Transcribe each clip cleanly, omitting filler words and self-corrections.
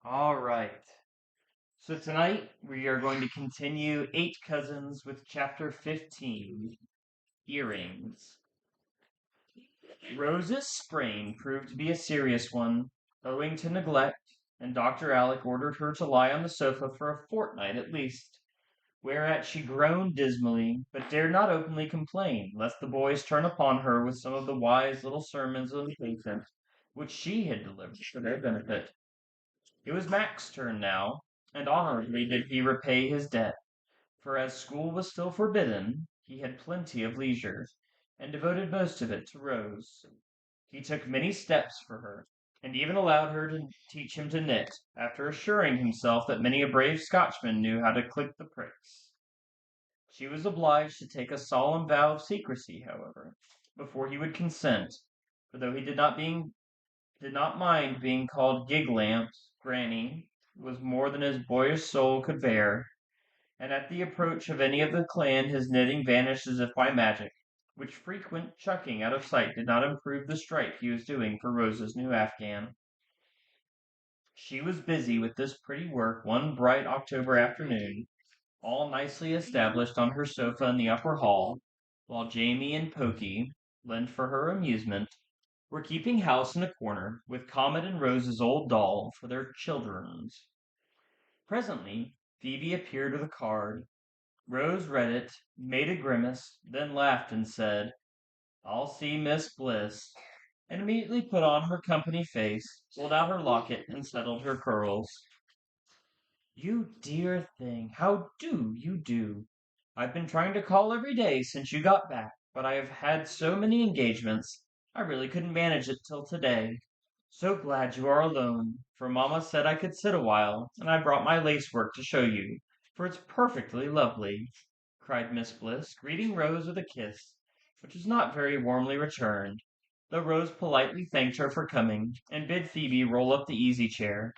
All right. So tonight we are going to continue Eight Cousins with Chapter 15, Earrings. Rose's sprain proved to be a serious one, owing to neglect, and Dr. Alec ordered her to lie on the sofa for a fortnight at least, whereat she groaned dismally, but dared not openly complain, lest the boys turn upon her with some of the wise little sermons of the patient, which she had delivered for their benefit. It was Mac's turn now, and honorably did he repay his debt, for as school was still forbidden, he had plenty of leisure, and devoted most of it to Rose. He took many steps for her, and even allowed her to teach him to knit, after assuring himself that many a brave Scotchman knew how to click the pricks. She was obliged to take a solemn vow of secrecy, however, before he would consent, for though he did not mind being called Giglamps, Granny was more than his boyish soul could bear, and at the approach of any of the clan his knitting vanished as if by magic, which frequent chucking out of sight did not improve the stripe he was doing for Rose's new afghan. She was busy with this pretty work one bright October afternoon, all nicely established on her sofa in the upper hall, while Jamie and Pokey, lent for her amusement, were keeping house in a corner, with Comet and Rose's old doll for their children's. Presently Phoebe appeared with a card. Rose read it, made a grimace, then laughed and said, "I'll see Miss Bliss," and immediately put on her company face, pulled out her locket, and settled her curls. "You dear thing, how do you do? I've been trying to call every day since you got back, but I have had so many engagements, I really couldn't manage it till today. So glad you are alone, for mamma said I could sit a while, and I brought my lace work to show you, for it's perfectly lovely," cried Miss Bliss, greeting Rose with a kiss, which was not very warmly returned, though Rose politely thanked her for coming, and bid Phoebe roll up the easy chair.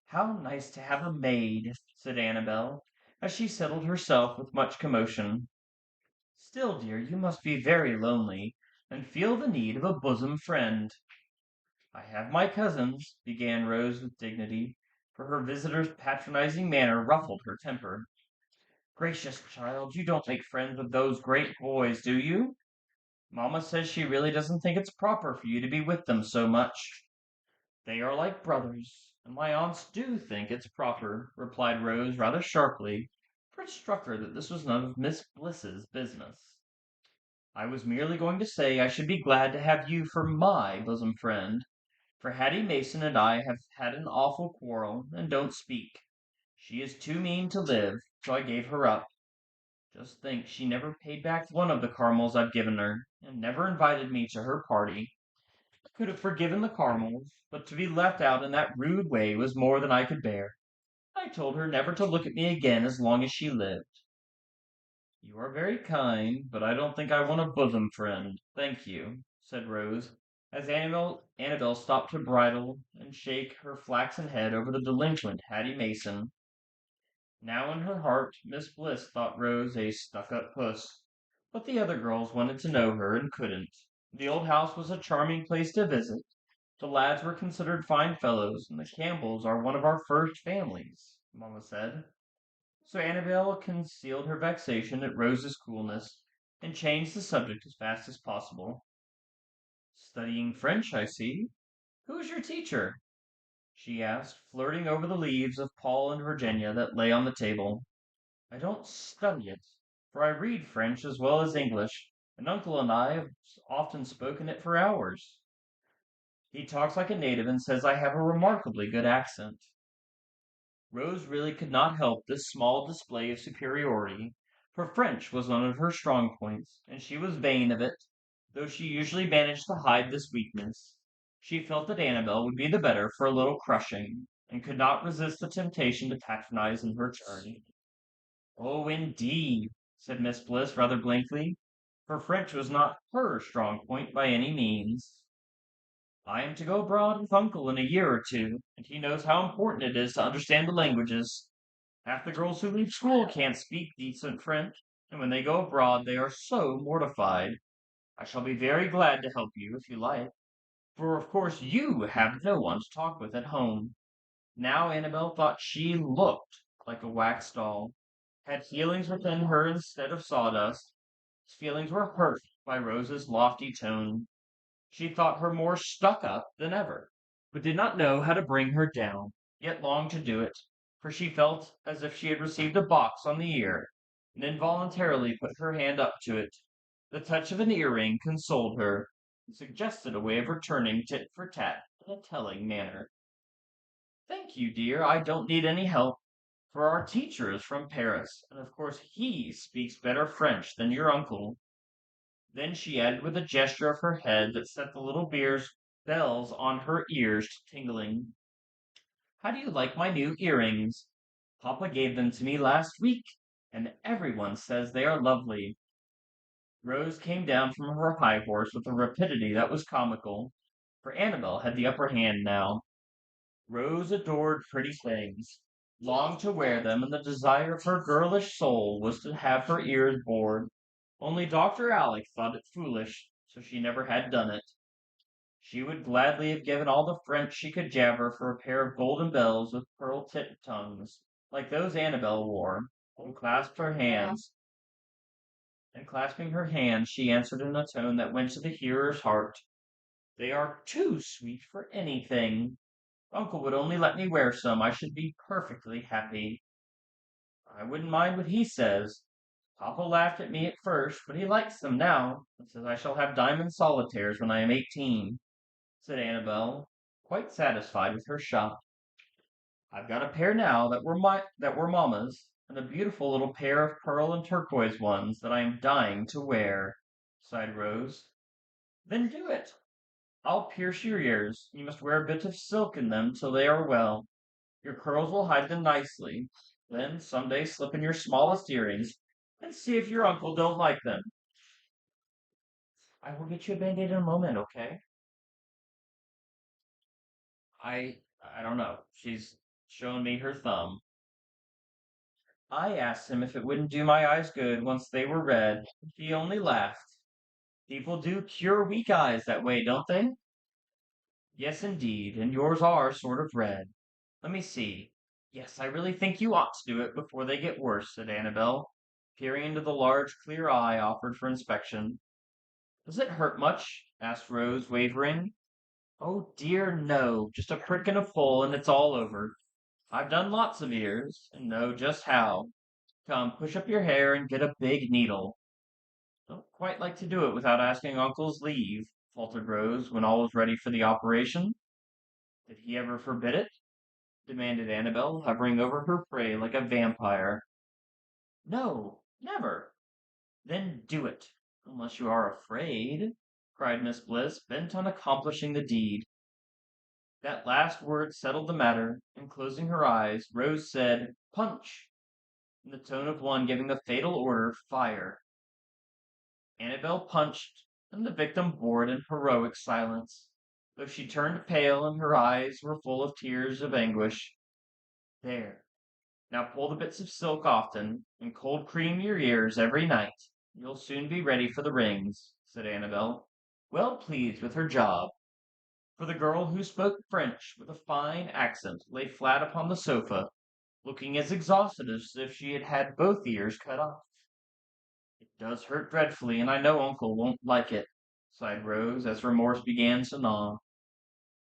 "How nice to have a maid," said Annabel, as she settled herself with much commotion. "Still, dear, you must be very lonely, and feel the need of a bosom friend." "I have my cousins," began Rose with dignity, for her visitor's patronizing manner ruffled her temper. "Gracious, child, you don't make friends with those great boys, do you? Mamma says she really doesn't think it's proper for you to be with them so much." "They are like brothers, and my aunts do think it's proper," replied Rose rather sharply, for it struck her that this was none of Miss Bliss's business. "I was merely going to say I should be glad to have you for my bosom friend, for Hattie Mason and I have had an awful quarrel, and don't speak. She is too mean to live, so I gave her up. Just think, she never paid back one of the caramels I've given her, and never invited me to her party. I could have forgiven the caramels, but to be left out in that rude way was more than I could bear. I told her never to look at me again as long as she lived." "You are very kind, but I don't think I want a bosom friend, thank you," said Rose, as Annabel stopped to bridle and shake her flaxen head over the delinquent Hattie Mason. Now in her heart Miss Bliss thought Rose a stuck-up puss, but the other girls wanted to know her and couldn't. The old house was a charming place to visit. The lads were considered fine fellows, and the Campbells are one of our first families, mamma said. So Annabel concealed her vexation at Rose's coolness, and changed the subject as fast as possible. "Studying French, I see. Who is your teacher?" she asked, flirting over the leaves of Paul and Virginia that lay on the table. "I don't study it, for I read French as well as English, and uncle and I have often spoken it for hours. He talks like a native and says I have a remarkably good accent." Rose really could not help this small display of superiority, for French was one of her strong points, and she was vain of it, though she usually managed to hide this weakness. She felt that Annabel would be the better for a little crushing, and could not resist the temptation to patronize in her turn. "Oh, indeed," said Miss Bliss rather blankly, for French was not her strong point by any means. "I am to go abroad with uncle in a year or two, and he knows how important it is to understand the languages. Half the girls who leave school can't speak decent French, and when they go abroad they are so mortified. I shall be very glad to help you if you like." for of course you have no one to talk with at home. Now Annabel thought she looked like a wax doll, had feelings within her instead of sawdust. His feelings were hurt by Rose's lofty tone. She thought her more stuck up than ever, but did not know how to bring her down, yet longed to do it, for she felt as if she had received a box on the ear, and involuntarily put her hand up to it. The touch of an earring consoled her, and suggested a way of returning tit for tat in a telling manner. Thank you, dear, I don't need any help, for our teacher is from Paris, and of course he speaks better French than your uncle. Then she added with a gesture of her head that set the little beer's bells on her ears tingling. How do you like my new earrings? Papa gave them to me last week, and everyone says they are lovely. Rose came down from her high horse with a rapidity that was comical, for Annabel had the upper hand now. Rose adored pretty things, longed to wear them, and the desire of her girlish soul was to have her ears bored. Only Dr. Alec thought it foolish, so she never had done it. She would gladly have given all the French she could jabber for a pair of golden bells with pearl tipped tongues, like those Annabel wore, and clasping her hands, she answered in a tone that went to the hearer's heart. They are too sweet for anything. Uncle would only let me wear some, I should be perfectly happy. I wouldn't mind what he says. Papa laughed at me at first, but he likes them now, and says I shall have diamond solitaires when I am 18, said Annabel, quite satisfied with her shop. I've got a pair now that were mamma's, and a beautiful little pair of pearl and turquoise ones that I am dying to wear, sighed Rose. Then do it. I'll pierce your ears. You must wear a bit of silk in them till they are well. Your curls will hide them nicely. Then some day slip in your smallest earrings and see if your uncle don't like them. I will get you a band-aid in a moment, okay? I don't know. She's showing me her thumb. I asked him if it wouldn't do my eyes good once they were red. He only laughed. People do cure weak eyes that way, don't they? Yes, indeed, and yours are sort of red. Let me see. Yes, I really think you ought to do it before they get worse, said Annabel, peering into the large, clear eye offered for inspection. Does it hurt much? Asked Rose, wavering. Oh dear, no. Just a prick and a full, and it's all over. I've done lots of ears, and know just how. Come, push up your hair and get a big needle. Don't quite like to do it without asking Uncle's leave, faltered Rose, when all was ready for the operation. Did he ever forbid it? Demanded Annabel, hovering over her prey like a vampire. No, never. Then do it, unless you are afraid, cried Miss Bliss, bent on accomplishing the deed. That last word settled the matter, and closing her eyes, Rose said, Punch! In the tone of one giving the fatal order, Fire! Annabel punched, and the victim bore it in heroic silence, though she turned pale and her eyes were full of tears of anguish. There. Now pull the bits of silk often, and cold cream your ears every night. You'll soon be ready for the rings, said Annabel, well pleased with her job. For the girl who spoke French with a fine accent lay flat upon the sofa, looking as exhausted as if she had had both ears cut off. It does hurt dreadfully, and I know Uncle won't like it, sighed Rose, as remorse began to gnaw.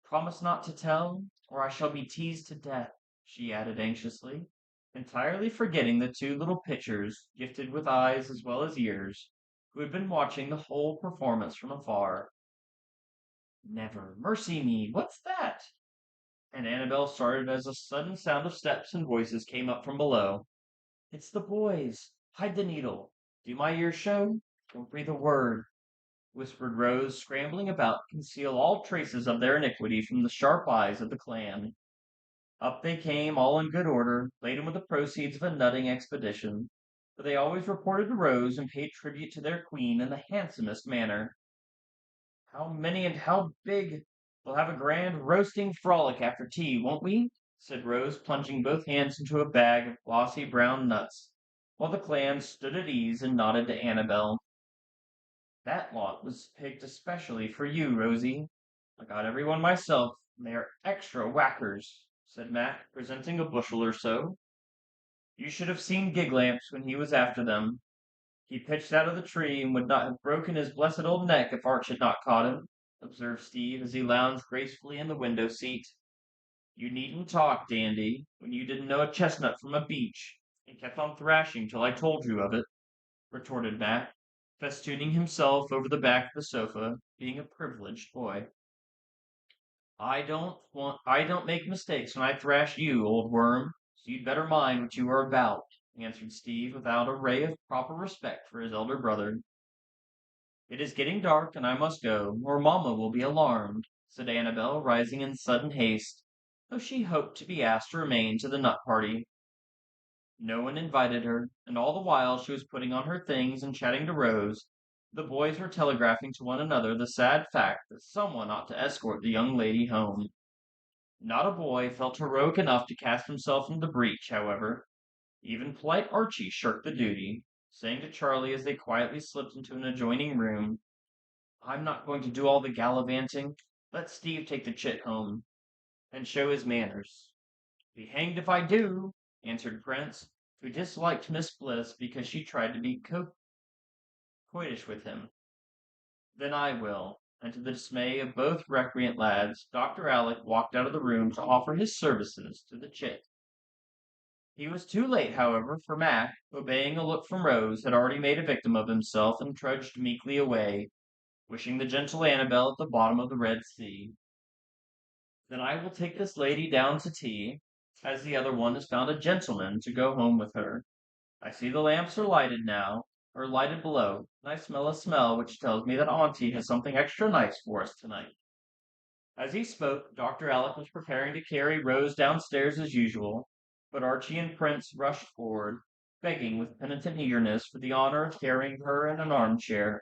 Promise not to tell, or I shall be teased to death, she added anxiously, entirely forgetting the two little pitchers, gifted with eyes as well as ears, who had been watching the whole performance from afar. Never. Mercy me, what's that? And Annabel started as a sudden sound of steps and voices came up from below. It's the boys. Hide the needle. Do my ears show? Don't breathe a word, whispered Rose, scrambling about to conceal all traces of their iniquity from the sharp eyes of the clan. Up they came, all in good order, laden with the proceeds of a nutting expedition, for they always reported to Rose and paid tribute to their queen in the handsomest manner. How many and how big? We'll have a grand roasting frolic after tea, won't we? Said Rose, plunging both hands into a bag of glossy brown nuts, while the clan stood at ease and nodded to Annabel. That lot was picked especially for you, Rosie. I got every one myself, and they are extra whackers, said Mac, presenting a bushel or so. You should have seen Gig Lamps when he was after them. He pitched out of the tree and would not have broken his blessed old neck if Arch had not caught him, observed Steve as he lounged gracefully in the window seat. You needn't talk, Dandy, when you didn't know a chestnut from a beech, and kept on thrashing till I told you of it, retorted Mac, festooning himself over the back of the sofa, being a privileged boy. I don't make mistakes when I thrash you, old worm, so you'd better mind what you are about, answered Steve without a ray of proper respect for his elder brother. It is getting dark, and I must go, or mamma will be alarmed, said Annabel, rising in sudden haste, though she hoped to be asked to remain to the nut party. No one invited her, and all the while she was putting on her things and chatting to Rose, the boys were telegraphing to one another the sad fact that someone ought to escort the young lady home. Not a boy felt heroic enough to cast himself into the breach, however. Even polite Archie shirked the duty, saying to Charlie as they quietly slipped into an adjoining room, I'm not going to do all the gallivanting. Let Steve take the chit home, and show his manners. Be hanged if I do, answered Prince, who disliked Miss Bliss because she tried to be coitish with him. Then I will. And to the dismay of both recreant lads, Dr. Alec walked out of the room to offer his services to the chit. He was too late, however, for Mac, obeying a look from Rose, had already made a victim of himself and trudged meekly away, wishing the gentle Annabel at the bottom of the Red Sea. Then I will take this lady down to tea, as the other one has found a gentleman to go home with her. I see the lamps are lighted now, or lighted below, and I smell a smell which tells me that Auntie has something extra nice for us tonight. As he spoke, Dr. Alec was preparing to carry Rose downstairs as usual, but Archie and Prince rushed forward, begging with penitent eagerness for the honor of carrying her in an armchair.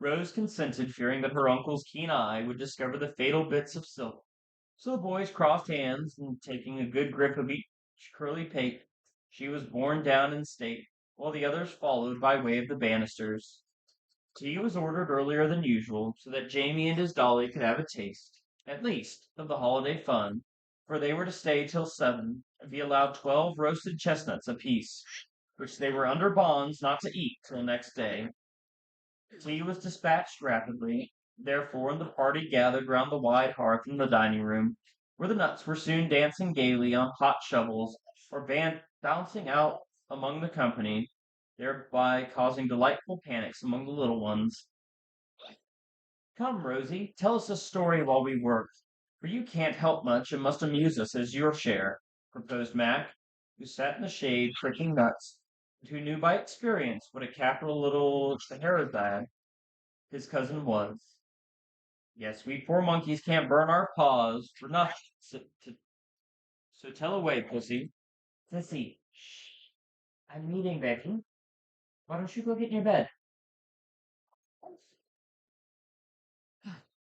Rose consented, fearing that her uncle's keen eye would discover the fatal bits of silk. So the boys crossed hands, and taking a good grip of each curly pate, she was borne down in state, while the others followed by way of the banisters. Tea was ordered earlier than usual, so that Jamie and his dolly could have a taste, at least, of the holiday fun, for they were to stay till 7, and be allowed 12 roasted chestnuts apiece, which they were under bonds not to eat till next day. Tea was dispatched rapidly, therefore, and the party gathered round the wide hearth in the dining room, where the nuts were soon dancing gaily on hot shovels, or bouncing out among the company, thereby causing delightful panics among the little ones. Come, Rosie, tell us a story while we work, for you can't help much and must amuse us as your share, proposed Mac, who sat in the shade pricking nuts, and who knew by experience what a capital little Scheherazade his cousin was. Yes, we poor monkeys can't burn our paws for nothing. So tell away, pussy. Sissy, shh. I'm reading, Becky. Why don't you go get in your bed?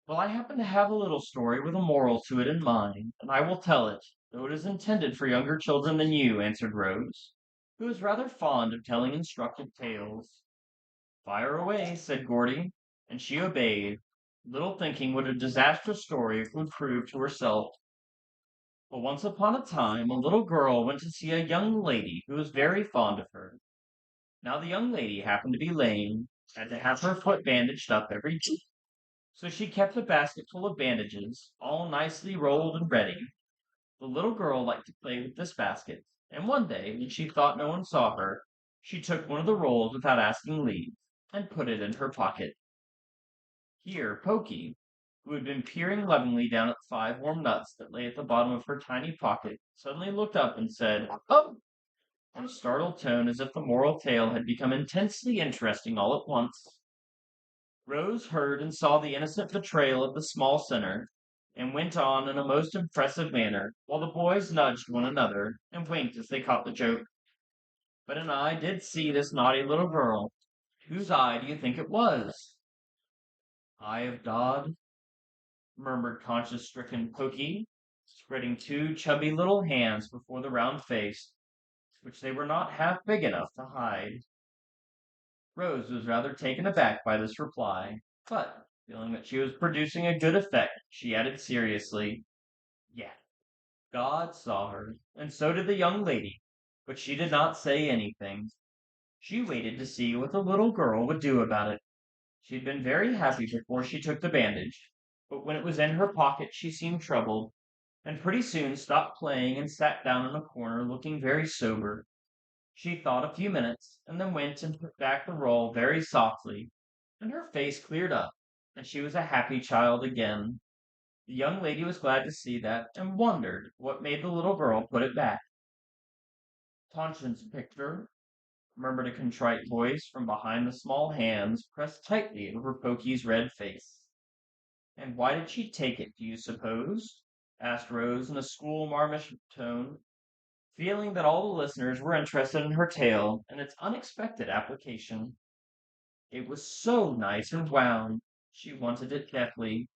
Well, I happen to have a little story with a moral to it in mind, and I will tell it, though it is intended for younger children than you, answered Rose, who was rather fond of telling instructive tales. Fire away, said Gordy, and she obeyed, little thinking what a disastrous story it would prove to herself. But once upon a time a little girl went to see a young lady who was very fond of her. Now the young lady happened to be lame, had to have her foot bandaged up every day. So she kept a basket full of bandages, all nicely rolled and ready. The little girl liked to play with this basket, and one day, when she thought no one saw her, she took one of the rolls without asking leave, and put it in her pocket. Here Pokey, who had been peering lovingly down at the 5 warm nuts that lay at the bottom of her tiny pocket, suddenly looked up and said, "Oh!" in a startled tone, as if the moral tale had become intensely interesting all at once. Rose heard and saw the innocent betrayal of the small sinner, and went on in a most impressive manner, while the boys nudged one another and winked as they caught the joke. But an eye did see this naughty little girl. Whose eye do you think it was? Eye of Dodd, murmured conscience-stricken Pokey, spreading 2 chubby little hands before the round face, which they were not half big enough to hide. Rose was rather taken aback by this reply, but Feeling that she was producing a good effect, she added seriously, "Yes, God saw her, and so did the young lady, but she did not say anything. She waited to see what the little girl would do about it. She had been very happy before she took the bandage, but when it was in her pocket she seemed troubled, and pretty soon stopped playing and sat down in a corner looking very sober. She thought a few minutes, and then went and put back the roll very softly, and her face cleared up, and she was a happy child again. The young lady was glad to see that, and wondered what made the little girl put it back. "Conscience picture," murmured a contrite voice from behind the small hands pressed tightly over Pokey's red face. "And why did she take it, do you suppose?" asked Rose in a school-marmish tone, feeling that all the listeners were interested in her tale and its unexpected application. "It was so nice and wound, she wanted it deftly,"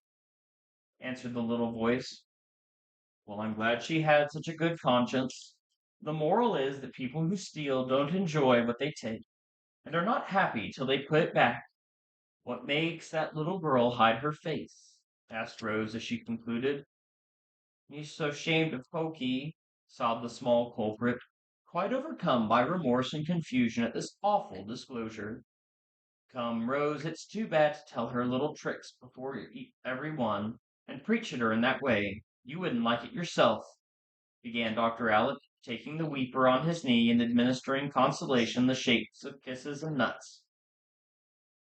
answered the little voice. "Well, I'm glad she had such a good conscience. The moral is that people who steal don't enjoy what they take, and are not happy till they put it back. What makes that little girl hide her face?" asked Rose as she concluded. "He's so ashamed of Pokey," sobbed the small culprit, quite overcome by remorse and confusion at this awful disclosure. "Come, Rose, it's too bad to tell her little tricks before every one, and preach at her in that way. You wouldn't like it yourself," began Dr. Alec, taking the weeper on his knee and administering consolation in the shapes of kisses and nuts.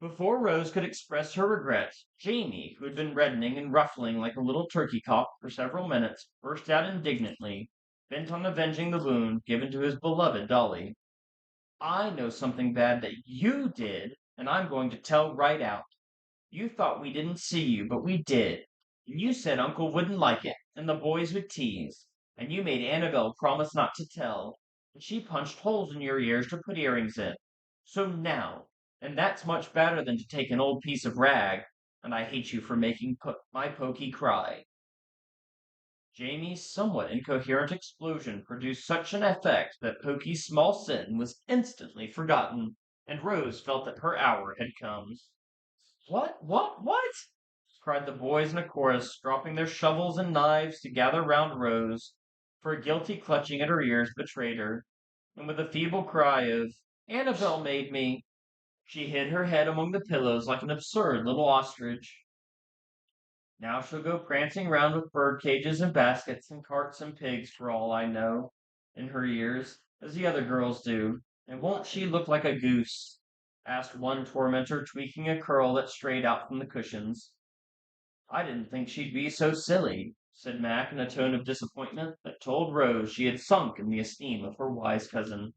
Before Rose could express her regret, Jamie, who had been reddening and ruffling like a little turkey cock for several minutes, burst out indignantly, bent on avenging the wound given to his beloved Dolly. "I know something bad that you did, and I'm going to tell right out. You thought we didn't see you, but we did. And you said Uncle wouldn't like it, and the boys would tease. And you made Annabel promise not to tell. And she punched holes in your ears to put earrings in. So now, and that's much better than to take an old piece of rag, and I hate you for making my Pokey cry." Jamie's somewhat incoherent explosion produced such an effect that Pokey's small sin was instantly forgotten, and Rose felt that her hour had come. "What?" cried the boys in a chorus, dropping their shovels and knives to gather round Rose, for a guilty clutching at her ears betrayed her, and with a feeble cry of "Annabel made me," she hid her head among the pillows like an absurd little ostrich. "Now she'll go prancing round with bird cages and baskets and carts and pigs, for all I know, in her ears, as the other girls do, and won't she look like a goose?" asked one tormentor, tweaking a curl that strayed out from the cushions. "I didn't think she'd be so silly," said Mac in a tone of disappointment that told Rose she had sunk in the esteem of her wise cousin.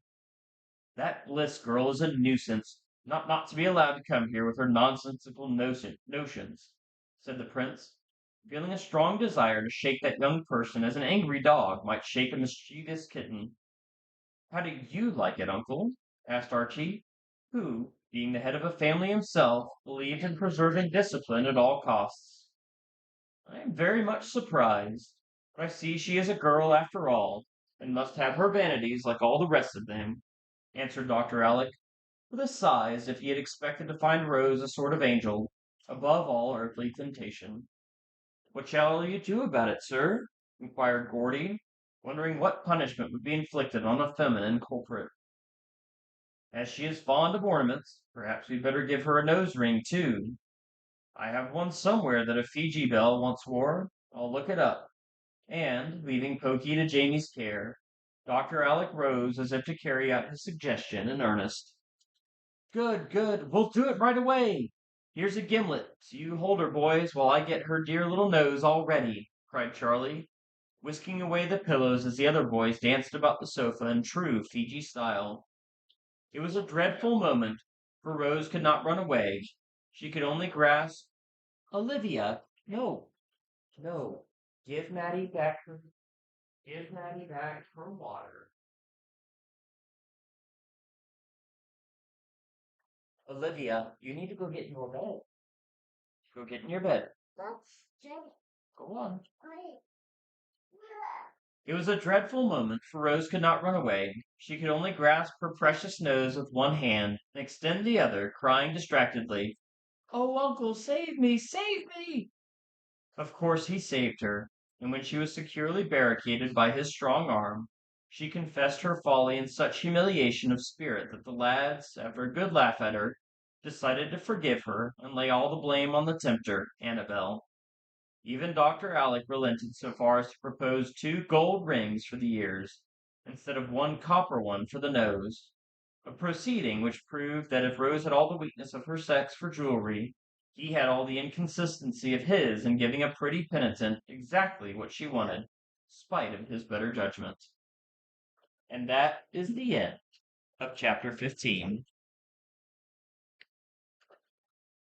"That Bliss girl is a nuisance, not to be allowed to come here with her nonsensical notions," said the prince, feeling a strong desire to shake that young person as an angry dog might shake a mischievous kitten. "How do you like it, uncle?" asked Archie, who, being the head of a family himself, believed in preserving discipline at all costs. "I am very much surprised, but I see she is a girl after all, and must have her vanities like all the rest of them," answered Dr. Alec, with a sigh as if he had expected to find Rose a sort of angel, above all earthly temptation. "What shall you do about it, sir?" inquired Gordy, wondering what punishment would be inflicted on a feminine culprit. "As she is fond of ornaments, perhaps we'd better give her a nose ring, too. I have one somewhere that a Fiji belle once wore. I'll look it up." And, leaving Pokey to Jamie's care, Dr. Alec rose as if to carry out his suggestion in earnest. "Good, good. We'll do it right away. Here's a gimlet, so you hold her, boys, while I get her dear little nose all ready," cried Charlie, whisking away the pillows as the other boys danced about the sofa in true Fiji style. It was a dreadful moment, for Rose could not run away. She could only grasp Olivia. No, no. Give Maddie back her Give Maddie back her water. Olivia, you need to go get in your bed. Go get in your bed. That's Jenny. Go on. It was a dreadful moment, for Rose could not run away. She could only grasp her precious nose with one hand and extend the other, crying distractedly, Oh, uncle, save me, save me! Of course he saved her, and when she was securely barricaded by his strong arm, she confessed her folly in such humiliation of spirit that the lads, after a good laugh at her, decided to forgive her and lay all the blame on the tempter, Annabel. Even Dr. Alec relented so far as to propose 2 gold rings for the ears, instead of 1 copper one for the nose, a proceeding which proved that if Rose had all the weakness of her sex for jewelry, he had all the inconsistency of his in giving a pretty penitent exactly what she wanted, spite of his better judgment. And that is the end of chapter 15.